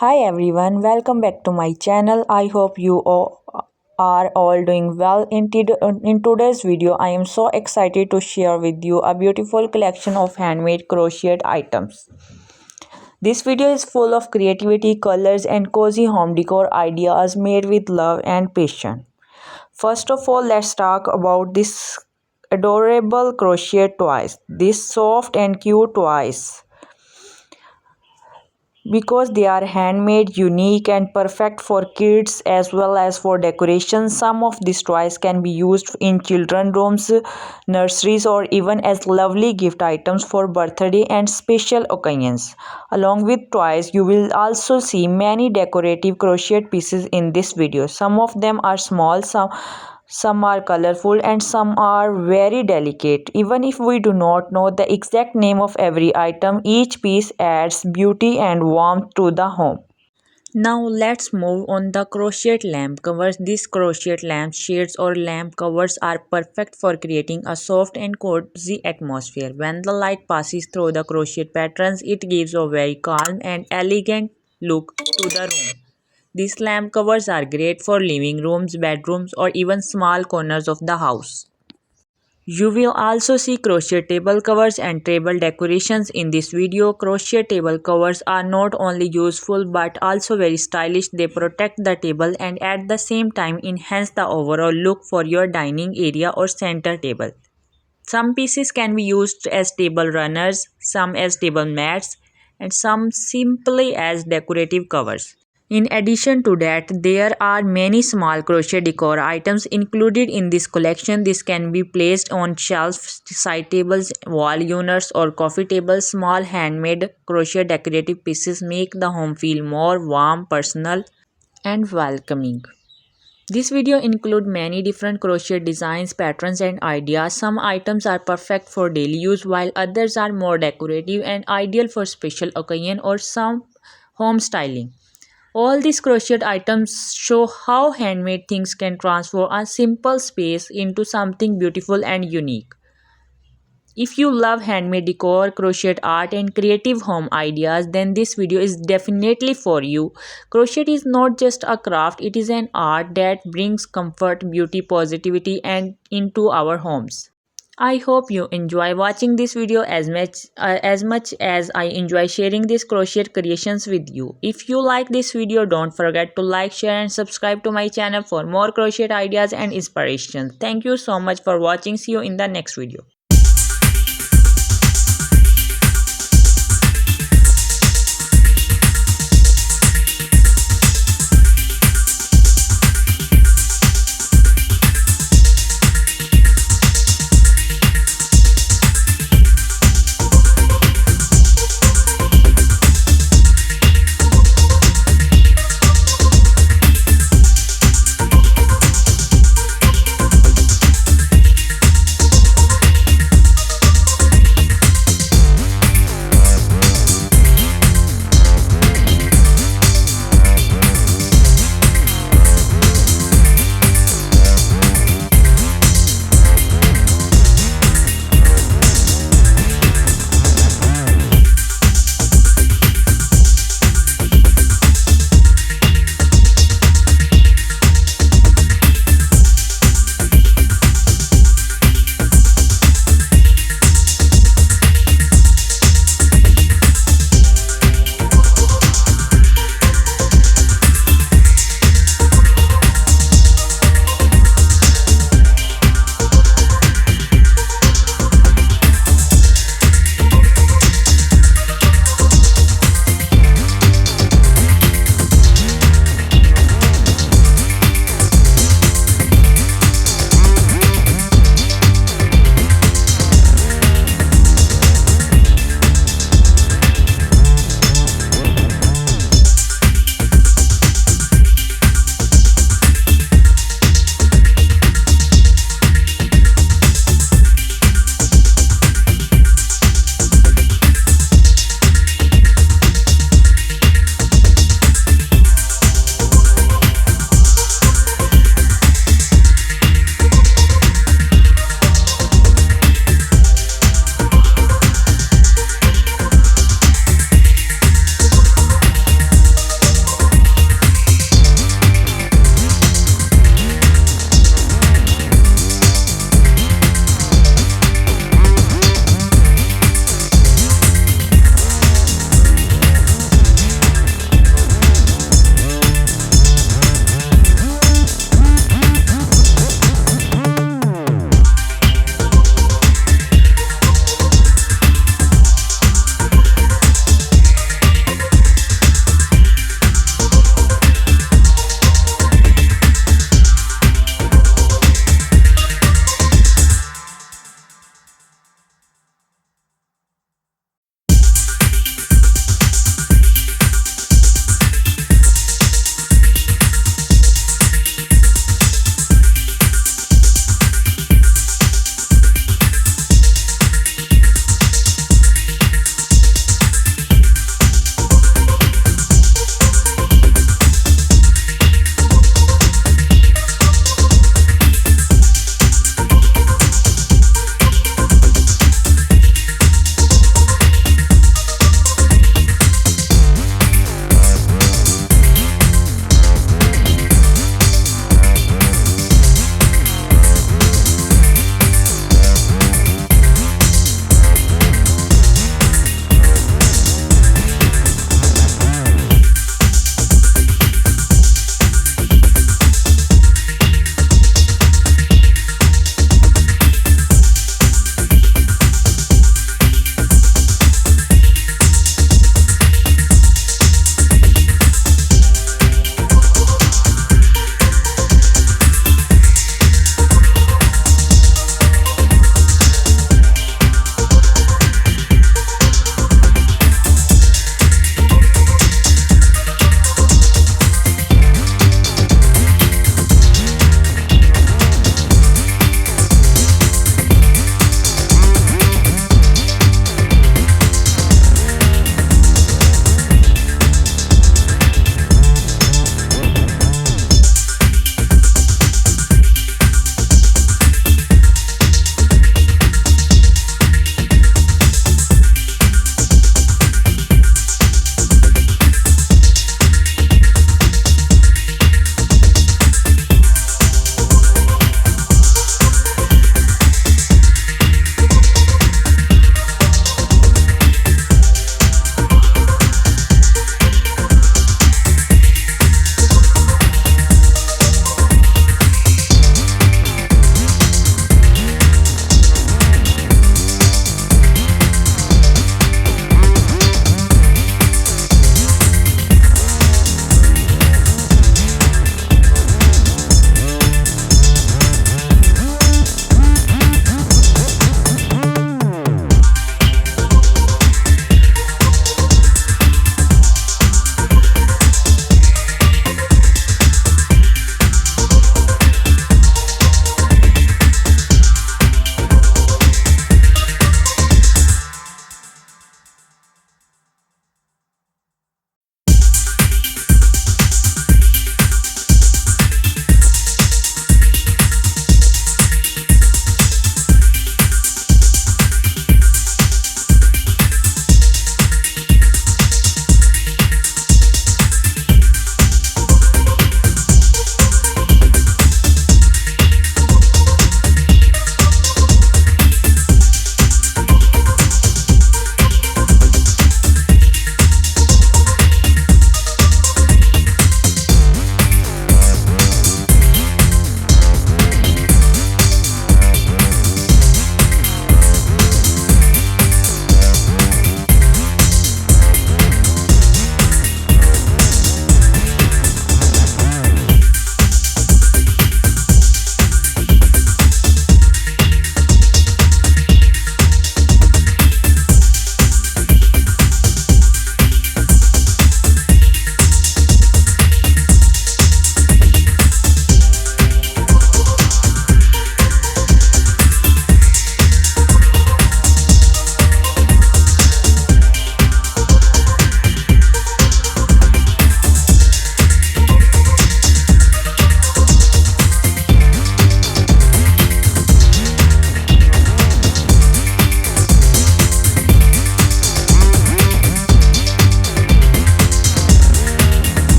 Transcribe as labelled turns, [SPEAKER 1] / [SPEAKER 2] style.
[SPEAKER 1] Hi everyone, welcome back to my channel. I hope you all are all doing well. In today's video, I am so excited to share with you a beautiful collection of handmade crochet items. This video is full of creativity, colors, and cozy home decor ideas made with love and passion. First of all, let's talk about this adorable crochet toys. These soft and cute toys because they are handmade, unique, and perfect for kids as well as for decoration. Some of these toys can be used in children's rooms, nurseries, or even as lovely gift items for birthday and special occasions. Along with toys, you will also see many decorative crochet pieces in this video. Some of them are small, some are colorful, and some are very delicate. Even if we do not know the exact name of every item, each piece adds beauty and warmth to the home. Now let's move on the crochet lamp covers. These crochet lamp shades or lamp covers are perfect for creating a soft and cozy atmosphere. When the light passes through the crochet patterns, it gives a very calm and elegant look to the room. These lamp covers are great for living rooms, bedrooms, or even small corners of the house. You will also see crochet table covers and table decorations in this video. Crochet table covers are not only useful but also very stylish. They protect the table and at the same time enhance the overall look for your dining area or center table. Some pieces can be used as table runners, some as table mats, and some simply as decorative covers. In addition to that, there are many small crochet decor items included in this collection. This can be placed on shelves, side tables, wall units, or coffee tables. Small handmade crochet decorative pieces make the home feel more warm, personal, and welcoming. This video includes many different crochet designs, patterns, and ideas. Some items are perfect for daily use while others are more decorative and ideal for special occasion or some home styling. All these crocheted items show how handmade things can transform a simple space into something beautiful and unique. If you love handmade decor, crochet art, and creative home ideas, then this video is definitely for you. Crochet is not just a craft, it is an art that brings comfort, beauty, positivity, and into our homes. I hope you enjoy watching this video as much as I enjoy sharing these crochet creations with you. If you like this video, don't forget to like, share, and subscribe to my channel for more crochet ideas and inspiration. Thank you so much for watching. See you in the next video.